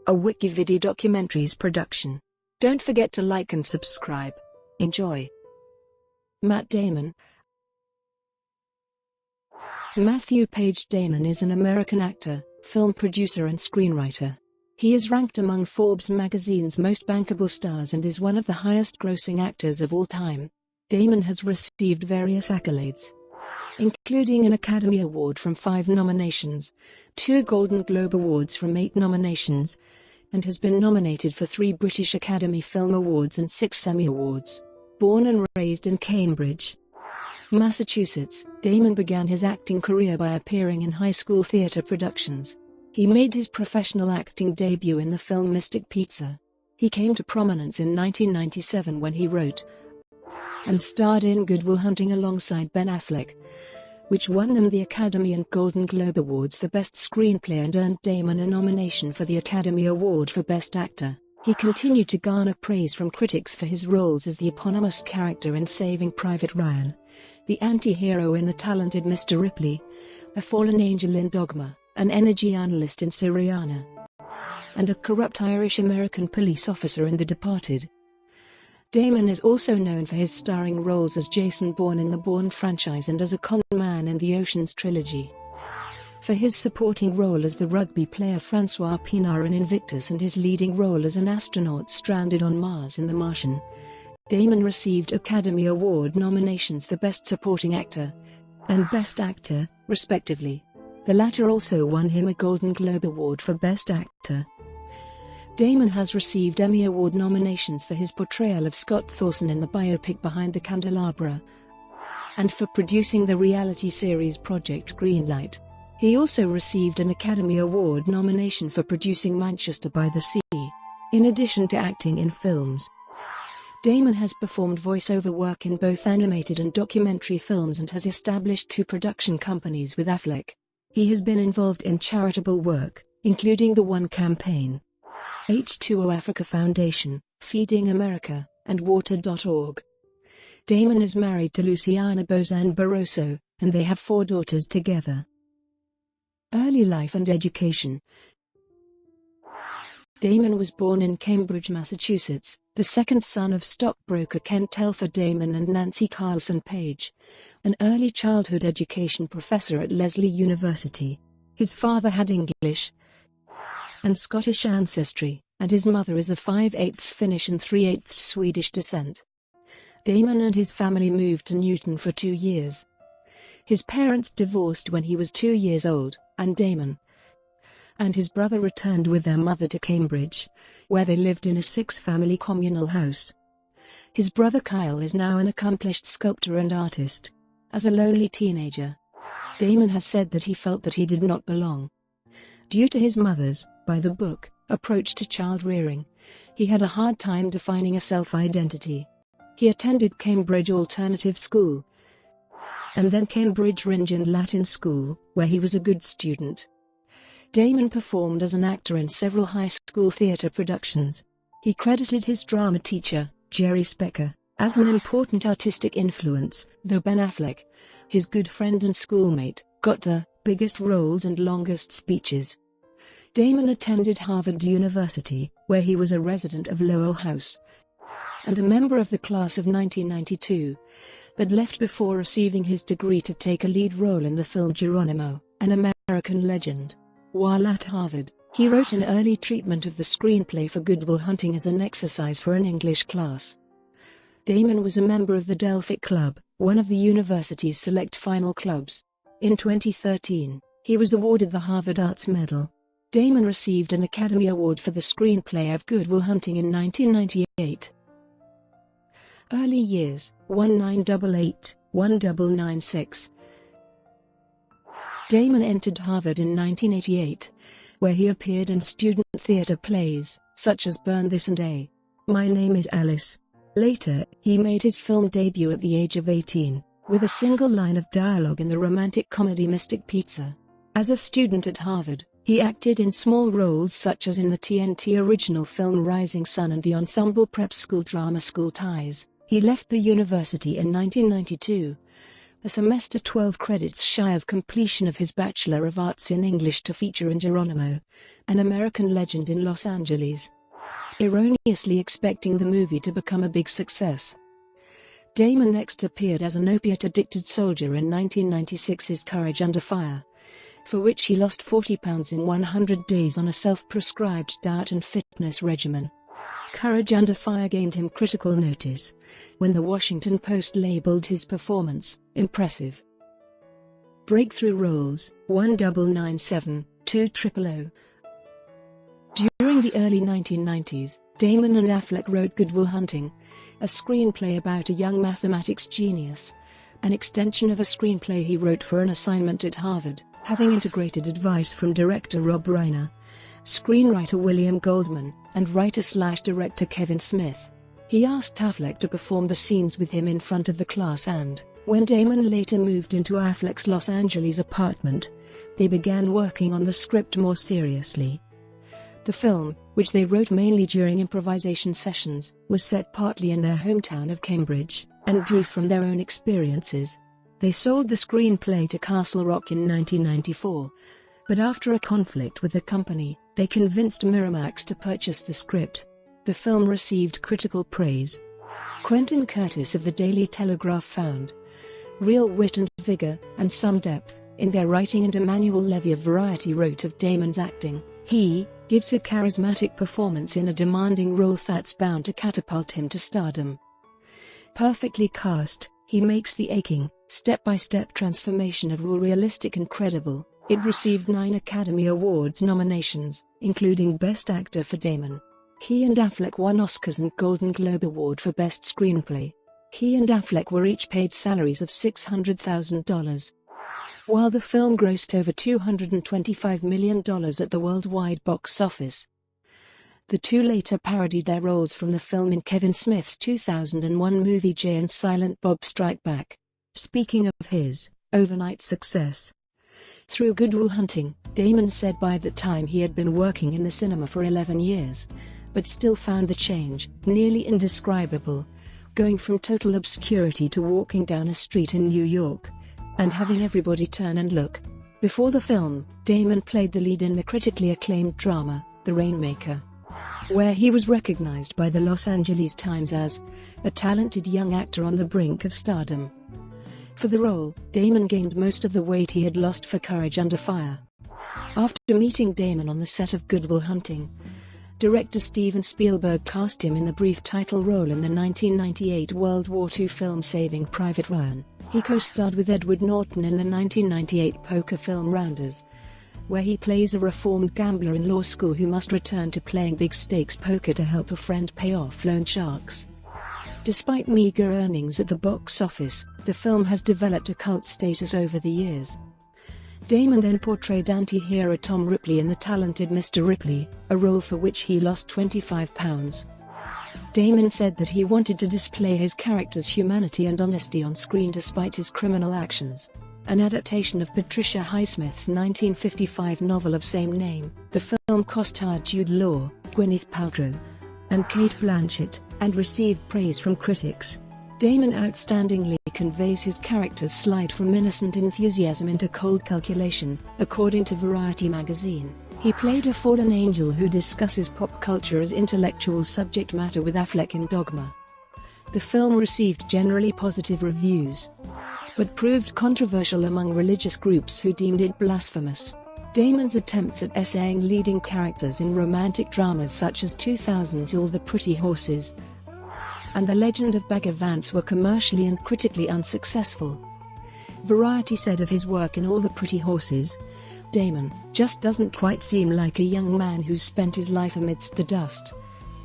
a WikiVidi documentaries production. Don't forget to like and subscribe. Enjoy. Matt Damon. Matthew Paige Damon is an American actor, film producer and screenwriter. He is ranked among Forbes magazine's most bankable stars and is one of the highest-grossing actors of all time. Damon has received various accolades, including an Academy Award from 5 nominations, 2 Golden Globe Awards from 8 nominations, and has been nominated for 3 British Academy Film Awards and 6 Emmy Awards. Born and raised in Cambridge, Massachusetts, Damon began his acting career by appearing in high school theater productions. He made his professional acting debut in the film Mystic Pizza. He came to prominence in 1997 when he wrote and starred in Good Will Hunting alongside Ben Affleck, which won them the Academy and Golden Globe Awards for Best Screenplay and earned Damon a nomination for the Academy Award for Best Actor. He continued to garner praise from critics for his roles as the eponymous character in Saving Private Ryan, the anti-hero in The Talented Mr. Ripley, a fallen angel in Dogma, an energy analyst in Syriana, and a corrupt Irish-American police officer in The Departed. Damon is also known for his starring roles as Jason Bourne in the Bourne franchise and as a con man in the Ocean's trilogy. For his supporting role as the rugby player Francois Pienaar in Invictus and his leading role as an astronaut stranded on Mars in The Martian, Damon received Academy Award nominations for Best Supporting Actor and Best Actor, respectively. The latter also won him a Golden Globe Award for Best Actor. Damon has received Emmy Award nominations for his portrayal of Scott Thorson in the biopic Behind the Candelabra, and for producing the reality series Project Greenlight. He also received an Academy Award nomination for producing Manchester by the Sea. In addition to acting in films, Damon has performed voice-over work in both animated and documentary films and has established 2 production companies with Affleck. He has been involved in charitable work, including the One Campaign, H2O Africa Foundation, Feeding America, and Water.org. Damon is married to Luciana Bozan Barroso, and they have 4 daughters together. Early life and education. Damon was born in Cambridge, Massachusetts, the second son of stockbroker Kent Telfer Damon and Nancy Carlson Page, an early childhood education professor at Lesley University. His father had English and Scottish ancestry, and his mother is of 5/8 Finnish and 3/8 Swedish descent. Damon and his family moved to Newton for 2 years. His parents divorced when he was 2 years old, and Damon and his brother returned with their mother to Cambridge, where they lived in a 6-family communal house. His brother Kyle is now an accomplished sculptor and artist. As a lonely teenager, Damon has said that he felt that he did not belong. Due to his mother's, by the book, approach to child rearing, he had a hard time defining a self-identity. He attended Cambridge Alternative School and then Cambridge Rindge and Latin School, where he was a good student. Damon performed as an actor in several high school theater productions. He credited his drama teacher, Jerry Specker, as an important artistic influence, though Ben Affleck, his good friend and schoolmate, got the biggest roles and longest speeches. Damon attended Harvard University, where he was a resident of Lowell House and a member of the class of 1992, but left before receiving his degree to take a lead role in the film Geronimo, an American Legend. While at Harvard, he wrote an early treatment of the screenplay for Good Will Hunting as an exercise for an English class. Damon was a member of the Delphic Club, one of the university's select final clubs. In 2013, he was awarded the Harvard Arts Medal. Damon received an Academy Award for the screenplay of Good Will Hunting in 1998. Early years, 1988-1996. Damon entered Harvard in 1988, where he appeared in student theater plays, such as Burn This and A. My Name is Alice. Later, he made his film debut at the age of 18, with a single line of dialogue in the romantic comedy Mystic Pizza. As a student at Harvard, he acted in small roles such as in the TNT original film Rising Sun and the ensemble prep school drama School Ties. He left the university in 1992, a semester 12 credits shy of completion of his Bachelor of Arts in English to feature in Geronimo, an American legend in Los Angeles, erroneously expecting the movie to become a big success. Damon next appeared as an opiate-addicted soldier in 1996's Courage Under Fire, for which he lost 40 pounds in 100 days on a self-prescribed diet and fitness regimen. Courage Under Fire gained him critical notice when the Washington Post labeled his performance impressive. Breakthrough roles: 1997, 2000. During the early 1990s, Damon and Affleck wrote Good Will Hunting, a screenplay about a young mathematics genius, an extension of a screenplay he wrote for an assignment at Harvard, having integrated advice from director Rob Reiner, screenwriter William Goldman, and writer/director Kevin Smith. He asked Affleck to perform the scenes with him in front of the class, and, when Damon later moved into Affleck's Los Angeles apartment, they began working on the script more seriously. The film, which they wrote mainly during improvisation sessions, was set partly in their hometown of Cambridge, and drew from their own experiences. They sold the screenplay to Castle Rock in 1994, but after a conflict with the company, they convinced Miramax to purchase the script. The film received critical praise. Quentin Curtis of the Daily Telegraph found real wit and vigor, and some depth, in their writing, and Emmanuel Levy of Variety wrote of Damon's acting, "He gives a charismatic performance in a demanding role that's bound to catapult him to stardom. Perfectly cast, he makes the aching, step-by-step transformation of role realistic and credible." It received 9 Academy Awards nominations, including Best Actor for Damon. He and Affleck won Oscars and Golden Globe Award for Best Screenplay. He and Affleck were each paid salaries of $600,000. While the film grossed over $225 million at the worldwide box office, the two later parodied their roles from the film in Kevin Smith's 2001 movie Jay and Silent Bob Strike Back. Speaking of his overnight success through Good Will Hunting, Damon said by that time he had been working in the cinema for 11 years, but still found the change nearly indescribable, going from total obscurity to walking down a street in New York and having everybody turn and look. Before the film, Damon played the lead in the critically acclaimed drama, The Rainmaker, where he was recognized by the Los Angeles Times as a talented young actor on the brink of stardom. For the role, Damon gained most of the weight he had lost for Courage Under Fire. After meeting Damon on the set of Good Will Hunting, director Steven Spielberg cast him in the brief title role in the 1998 World War II film Saving Private Ryan. He co-starred with Edward Norton in the 1998 poker film Rounders, where he plays a reformed gambler in law school who must return to playing big-stakes poker to help a friend pay off loan sharks. Despite meager earnings at the box office, the film has developed a cult status over the years. Damon then portrayed anti-hero Tom Ripley in The Talented Mr. Ripley, a role for which he lost 25 pounds. Damon said that he wanted to display his character's humanity and honesty on screen despite his criminal actions. An adaptation of Patricia Highsmith's 1955 novel of same name, the film co-starred Jude Law, Gwyneth Paltrow, and Cate Blanchett, and received praise from critics. Damon outstandingly conveys his character's slide from innocent enthusiasm into cold calculation, according to Variety magazine. He played a fallen angel who discusses pop culture as intellectual subject matter with Affleck in Dogma. The film received generally positive reviews, but proved controversial among religious groups who deemed it blasphemous. Damon's attempts at essaying leading characters in romantic dramas such as 2000's All the Pretty Horses and The Legend of Bagger Vance were commercially and critically unsuccessful. Variety said of his work in All the Pretty Horses, "Damon just doesn't quite seem like a young man who's spent his life amidst the dust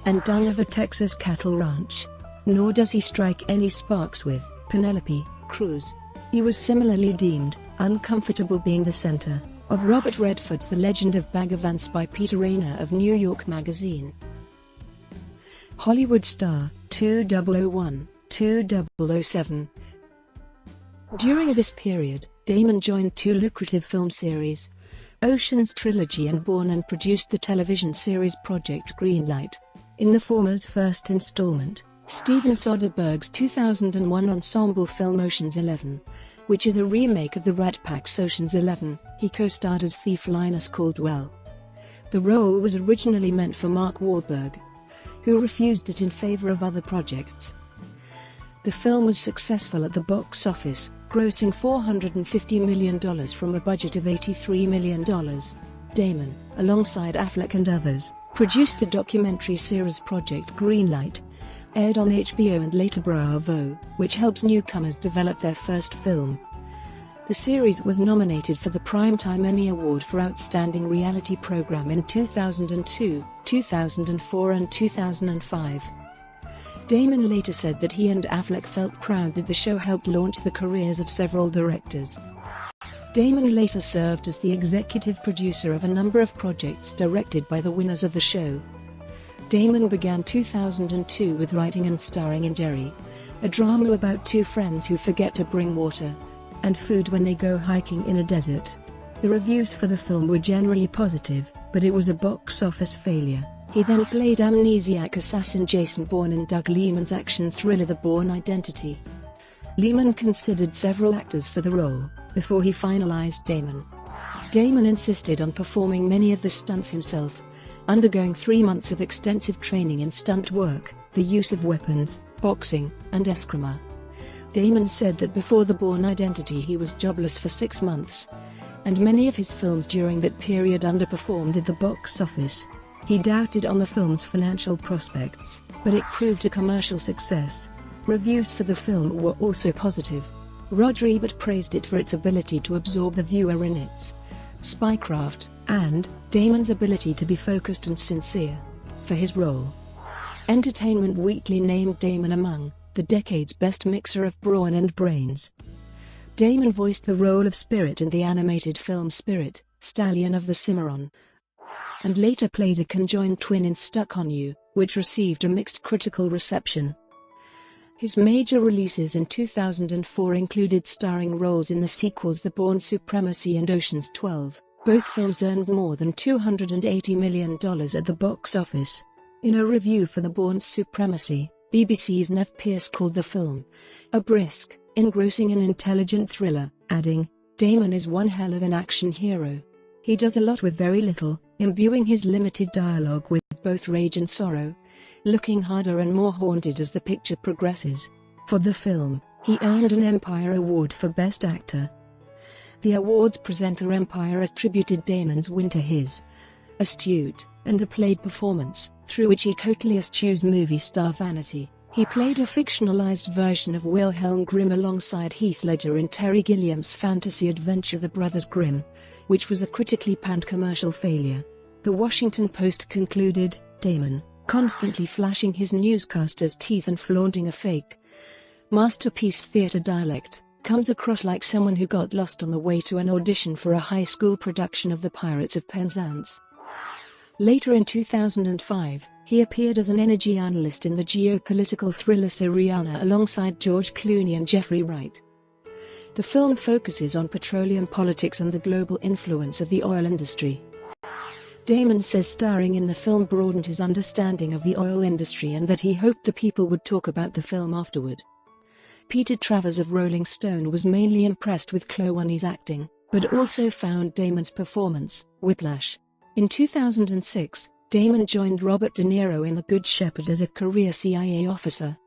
and dung of a Texas cattle ranch. Nor does he strike any sparks with Penelope Cruz." He was similarly deemed uncomfortable being the center of Robert Redford's The Legend of Bagger Vance by Peter Rayner of New York Magazine. Hollywood Star, 2001-2007. During this period, Damon joined two lucrative film series, Ocean's Trilogy and Bourne, and produced the television series Project Greenlight. In the former's first installment, Steven Soderbergh's 2001 ensemble film Ocean's 11, which is a remake of the Rat Pack's Ocean's 11. He co-starred as thief Linus Caldwell. The role was originally meant for Mark Wahlberg, who refused it in favor of other projects. The film was successful at the box office, grossing $450 million from a budget of $83 million. Damon, alongside Affleck and others, produced the documentary series Project Greenlight, aired on HBO and later Bravo, which helps newcomers develop their first film. The series was nominated for the Primetime Emmy Award for Outstanding Reality Program in 2002, 2004 and 2005. Damon later said that he and Affleck felt proud that the show helped launch the careers of several directors. Damon later served as the executive producer of a number of projects directed by the winners of the show. Damon began 2002 with writing and starring in Jerry, a drama about two friends who forget to bring water and food when they go hiking in a desert. The reviews for the film were generally positive, but it was a box office failure. He then played amnesiac assassin Jason Bourne in Doug Liman's action thriller The Bourne Identity. Liman considered several actors for the role, before he finalized Damon. Damon insisted on performing many of the stunts himself, undergoing 3 months of extensive training in stunt work, the use of weapons, boxing, and eskrima. Damon said that before The Bourne Identity he was jobless for 6 months, and many of his films during that period underperformed at the box office. He doubted on the film's financial prospects, but it proved a commercial success. Reviews for the film were also positive. Roger Ebert praised it for its ability to absorb the viewer in its spycraft, and Damon's ability to be focused and sincere for his role. Entertainment Weekly named Damon among the decade's best mixer of brawn and brains. Damon voiced the role of Spirit in the animated film Spirit, Stallion of the Cimarron, and later played a conjoined twin in Stuck on You, which received a mixed critical reception. His major releases in 2004 included starring roles in the sequels The Bourne Supremacy and Ocean's 12. Both films earned more than $280 million at the box office. In a review for The Bourne Supremacy, BBC's Nev Pearce called the film a brisk, engrossing and intelligent thriller, adding, "Damon is one hell of an action hero. He does a lot with very little, imbuing his limited dialogue with both rage and sorrow, looking harder and more haunted as the picture progresses." For the film, he earned an Empire Award for Best Actor. The awards presenter Empire attributed Damon's win to his astute and underplayed performance, through which he totally eschews movie star vanity. He played a fictionalized version of Wilhelm Grimm alongside Heath Ledger in Terry Gilliam's fantasy adventure The Brothers Grimm, which was a critically panned commercial failure. The Washington Post concluded, Damon, constantly flashing his newscaster's teeth and flaunting a fake masterpiece theater dialect, comes across like someone who got lost on the way to an audition for a high school production of The Pirates of Penzance. Later in 2005, he appeared as an energy analyst in the geopolitical thriller Syriana alongside George Clooney and Jeffrey Wright. The film focuses on petroleum politics and the global influence of the oil industry. Damon says starring in the film broadened his understanding of the oil industry and that he hoped the people would talk about the film afterward. Peter Travers of Rolling Stone was mainly impressed with Clooney's acting, but also found Damon's performance, whiplash. In 2006, Damon joined Robert De Niro in The Good Shepherd as a career CIA officer,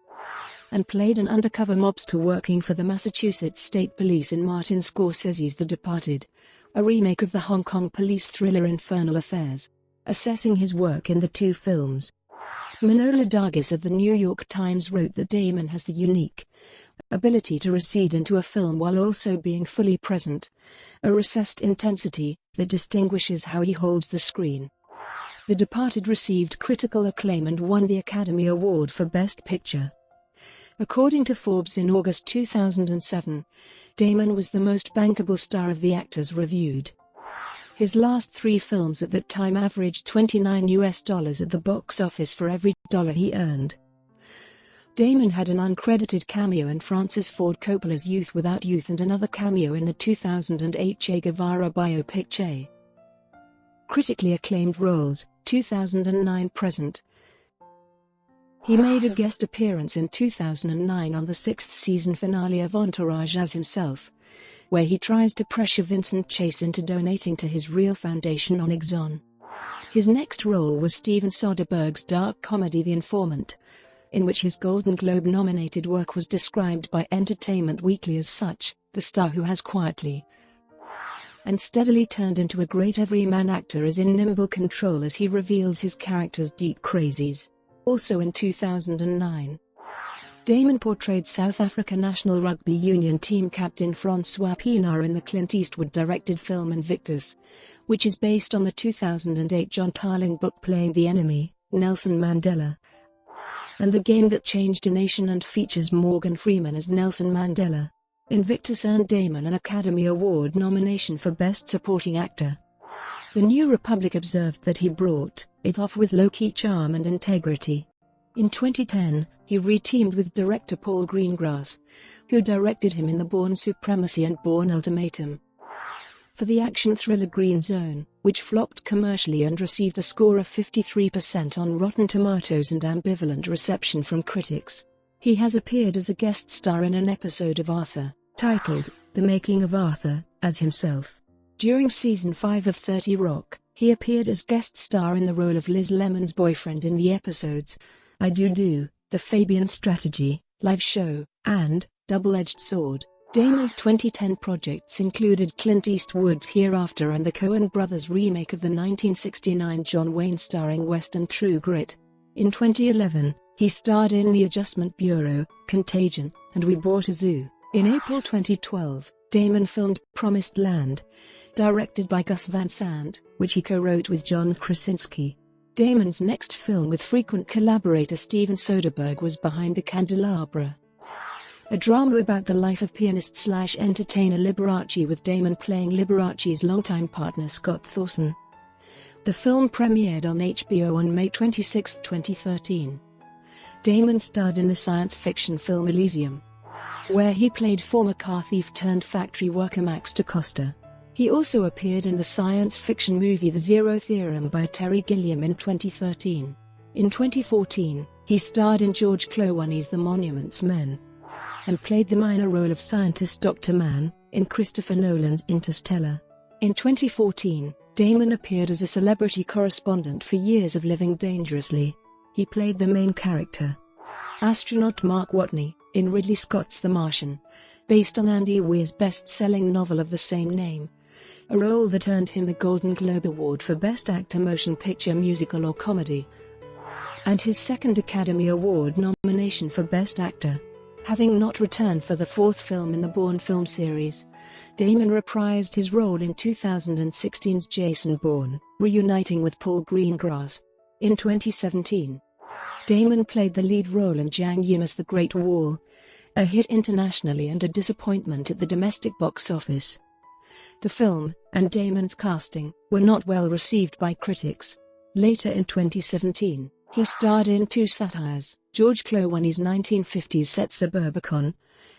and played an undercover mobster working for the Massachusetts State Police in Martin Scorsese's The Departed, a remake of the Hong Kong police thriller Infernal Affairs. Assessing his work in the two films, Manohla Dargis of the New York Times wrote that Damon has the unique ability to recede into a film while also being fully present, a recessed intensity that distinguishes how he holds the screen. The Departed received critical acclaim and won the Academy Award for Best Picture. According to Forbes in August 2007, Damon was the most bankable star of the actors reviewed. His last 3 films at that time averaged $29 at the box office for every dollar he earned. Damon had an uncredited cameo in Francis Ford Coppola's Youth Without Youth and another cameo in the 2008 Che Guevara biopic Che. Critically acclaimed roles, 2009 present. He made a guest appearance in 2009 on the 6th season finale of Entourage as himself, where he tries to pressure Vincent Chase into donating to his real foundation on Exxon. His next role was Steven Soderbergh's dark comedy The Informant, in which his Golden Globe-nominated work was described by Entertainment Weekly as such, the star who has quietly and steadily turned into a great everyman actor is in nimble control as he reveals his character's deep crazies. Also in 2009, Damon portrayed South Africa national rugby union team captain Francois Pienaar in the Clint Eastwood-directed film Invictus, which is based on the 2008 John Tarling book Playing the Enemy, Nelson Mandela, and The Game That Changed a Nation, and features Morgan Freeman as Nelson Mandela. Invictus earned Damon an Academy Award nomination for Best Supporting Actor. The New Republic observed that he brought it off with low-key charm and integrity. In 2010, he re-teamed with director Paul Greengrass, who directed him in The Bourne Supremacy and Bourne Ultimatum, for the action thriller Green Zone, which flopped commercially and received a score of 53% on Rotten Tomatoes and ambivalent reception from critics. He has appeared as a guest star in an episode of Arthur, titled The Making of Arthur, as himself. During Season 5 of 30 Rock, he appeared as guest star in the role of Liz Lemon's boyfriend in the episodes I Do, The Fabian Strategy, Live Show, and Double-Edged Sword. Damon's 2010 projects included Clint Eastwood's Hereafter and the Coen brothers' remake of the 1969 John Wayne starring western True Grit. In 2011, he starred in The Adjustment Bureau, Contagion, and We Bought a Zoo. In April 2012, Damon filmed Promised Land, directed by Gus Van Sant, which he co-wrote with John Krasinski. Damon's next film with frequent collaborator Steven Soderbergh was Behind the Candelabra, a drama about the life of pianist/entertainer Liberace, with Damon playing Liberace's longtime partner Scott Thorson. The film premiered on HBO on May 26, 2013. Damon starred in the science fiction film Elysium, where he played former car thief turned factory worker Max DaCosta. He also appeared in the science fiction movie The Zero Theorem by Terry Gilliam in 2013. In 2014, he starred in George Clooney's The Monuments Men, and played the minor role of scientist Dr. Mann in Christopher Nolan's Interstellar. In 2014, Damon appeared as a celebrity correspondent for Years of Living Dangerously. He played the main character, astronaut Mark Watney, in Ridley Scott's The Martian, based on Andy Weir's best-selling novel of the same name, a role that earned him the Golden Globe Award for Best Actor Motion Picture Musical or Comedy, and his second Academy Award nomination for Best Actor. Having not returned for the fourth film in the Bourne film series, Damon reprised his role in 2016's Jason Bourne, reuniting with Paul Greengrass. In 2017, Damon played the lead role in Zhang Yimou's The Great Wall, a hit internationally and a disappointment at the domestic box office. The film, and Damon's casting, were not well received by critics. Later in 2017, he starred in two satires, George Clooney's 1950s set Suburbicon,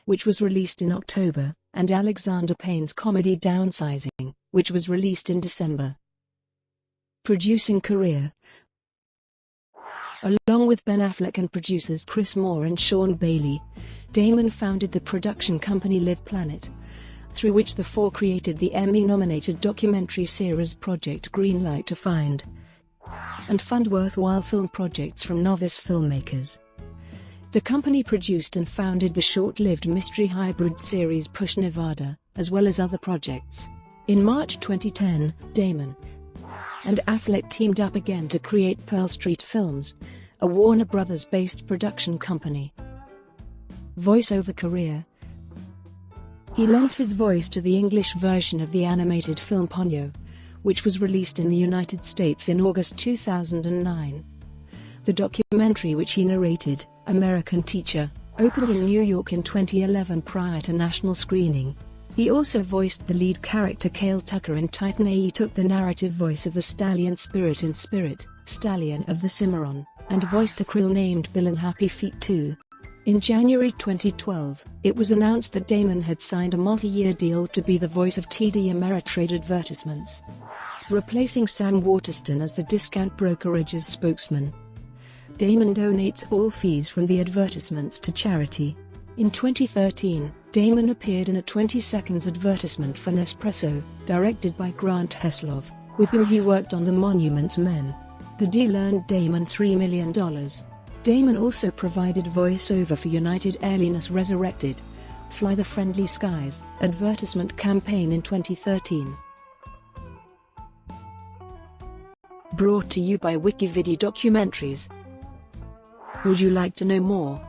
which was released in October, and Alexander Payne's comedy Downsizing, which was released in December. Producing career. Along with Ben Affleck and producers Chris Moore and Sean Bailey, Damon founded the production company Live Planet, through which the four created the Emmy-nominated documentary series Project Greenlight to find and fund worthwhile film projects from novice filmmakers. The company produced and founded the short-lived mystery hybrid series Push Nevada, as well as other projects. In March 2010, Damon and Affleck teamed up again to create Pearl Street Films, a Warner Brothers-based production company. Voice-over career. He lent his voice to the English version of the animated film Ponyo, which was released in the United States in August 2009. The documentary which he narrated, American Teacher, opened in New York in 2011 prior to national screening. He also voiced the lead character Cale Tucker in Titan. He took the narrative voice of the stallion Spirit in Spirit, Stallion of the Cimarron, and voiced a krill named Bill in Happy Feet 2. In January 2012, it was announced that Damon had signed a multi-year deal to be the voice of TD Ameritrade advertisements, replacing Sam Waterston as the discount brokerage's spokesman. Damon donates all fees from the advertisements to charity. In 2013, Damon appeared in a 20 seconds advertisement for Nespresso, directed by Grant Heslov, with whom he worked on The Monuments Men. The deal earned Damon $3 million. Damon also provided voice-over for United Airlines' Resurrected, Fly the Friendly Skies advertisement campaign in 2013. Brought to you by WikiVidi Documentaries. Would you like to know more?